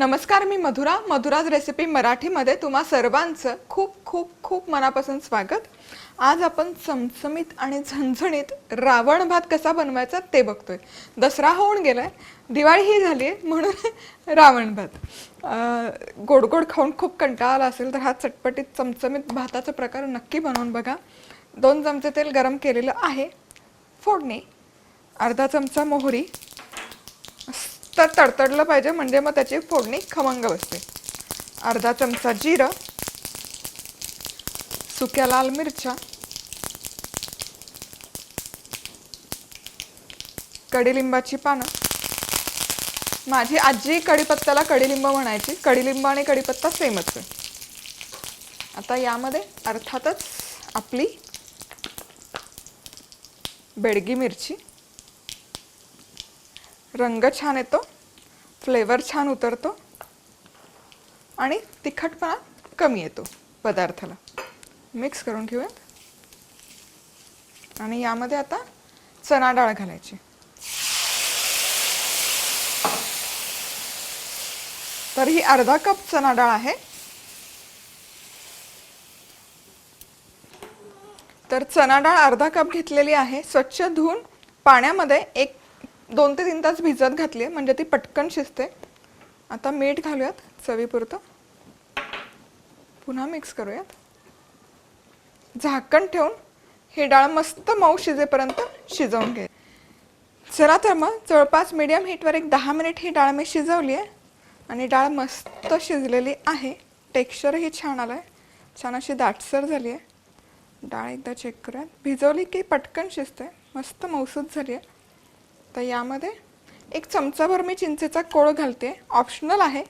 नमस्कार, मी मधुराज रेसिपी मराठीमध्ये तुम्हा सर्वांचं खूप खूप खूप मनापासून स्वागत। आज आपण चमचमीत आणि झणझणीत रावण भात कसा बनवायचा ते बघतोय। दसरा होऊन गेलाय, दिवाळी ही झाली आहे, म्हणून रावण भात गोड गोड खाऊन खूप कंटाळा आला असेल तर हा चटपटीत चमचमीत भाताचा प्रकार नक्की बनवून बघा। 2 चमचे तेल गरम केलेलं आहे, फोडणी अर्धा चमचा मोहरी, तर तडतडलं पाहिजे म्हणजे मग त्याची फोडणी खमंग बसते। अर्धा चमचा जिरं, सुक्या लाल मिरच्या, कढीलिंबाची पानं। माझी आजी कढीपत्त्याला कढीलिंब म्हणायची, कढीलिंब आणि कढीपत्ता सेमच आहे। आता यामध्ये अर्थातच आपली बेडगी मिरची, रंग छान येतो, फ्लेवर छान उतरतो आणि तिखटपणा कमी येतो पदार्थाला। मिक्स करून घेऊयात आणि यामध्ये आता चणा डाळ घालायची। तर ही अर्धा कप चणा डाळ आहे। तर चणा डाळ अर्धा कप घेतलेली आहे, स्वच्छ धुवून पाण्यामध्ये 2 ते 3 तास भिजत घातली आहे म्हणजे ती पटकन शिजते। आता मीठ घालूयात चवीपुरतं, पुन्हा मिक्स करूयात, झाकण ठेवून ही डाळ मस्त मऊ शिजेपर्यंत शिजवून घे। चला तर मग जवळपास मीडियम हीटवर 10 मिनिट ही डाळ मी शिजवली आहे आणि डाळ मस्त शिजलेली आहे। टेक्स्चरही छान आलं आहे, छान अशी दाटसर झाली आहे डाळ। एकदा चेक करूयात, भिजवली की पटकन शिजते, मस्त मऊसूत झाली आहे। तर यामध्ये 1 चमचाभर मी चिंचेचा कोळ घालते, ऑप्शनल आहे,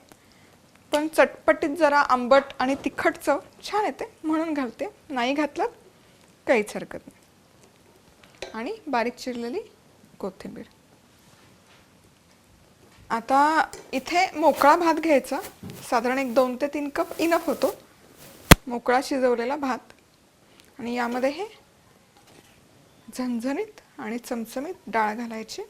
पण चटपटीत जरा आंबट आणि तिखट चव छान येते म्हणून घालते, नाही घातलं काहीच हरकत नाही। आणि बारीक चिरलेली कोथिंबीर। आता इथे मोकळा भात घ्यायचा, साधारण 2 ते 3 कप इनफ होतो मोकळा शिजवलेला भात। आणि यामध्ये हे झणझणीत आणि चमचमीत डाळ घालायची।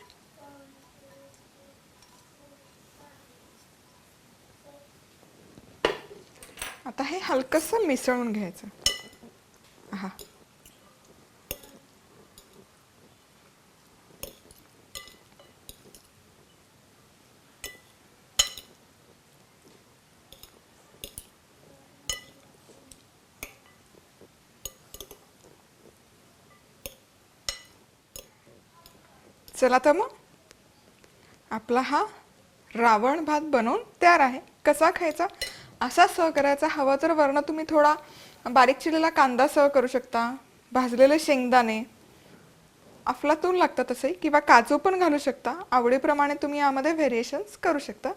आता हे हलकसं मिसळून घ्यायचं। आहा, चला तर मग आपला हा रावण भात बनवून तयार आहे। कसा खायचा, असा सर्व करायचा, हवा तर वरनं तुम्ही थोडा बारीक चिरलेला कांदा सर्व करू शकता, भाजलेले शेंगदाणे, अफलातून लागतं तसे, किंवा काजू पण घालू शकता, आवडीप्रमाणे तुम्ही यामध्ये व्हेरिएशन्स करू शकता।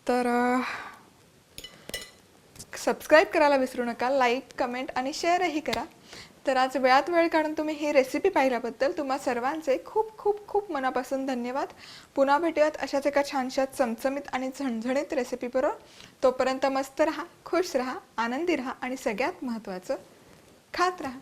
तर सबस्क्राईब करायला विसरू नका, लाईक कमेंट आणि शेअरही करा। तर आज वेळात वेळ काढून तुम्ही ही रेसिपी पाहिल्याबद्दल तुम्हा सर्वांचे खूप खूप खूप मनापासून धन्यवाद। पुन्हा भेटूयात अशाच एका छानशा चमचमीत आणि झणझणीत रेसिपी बरोबर। तोपर्यंत मस्त रहा, खुश रहा, आनंदी रहा आणि सगळ्यात महत्त्वाचं खात रहा।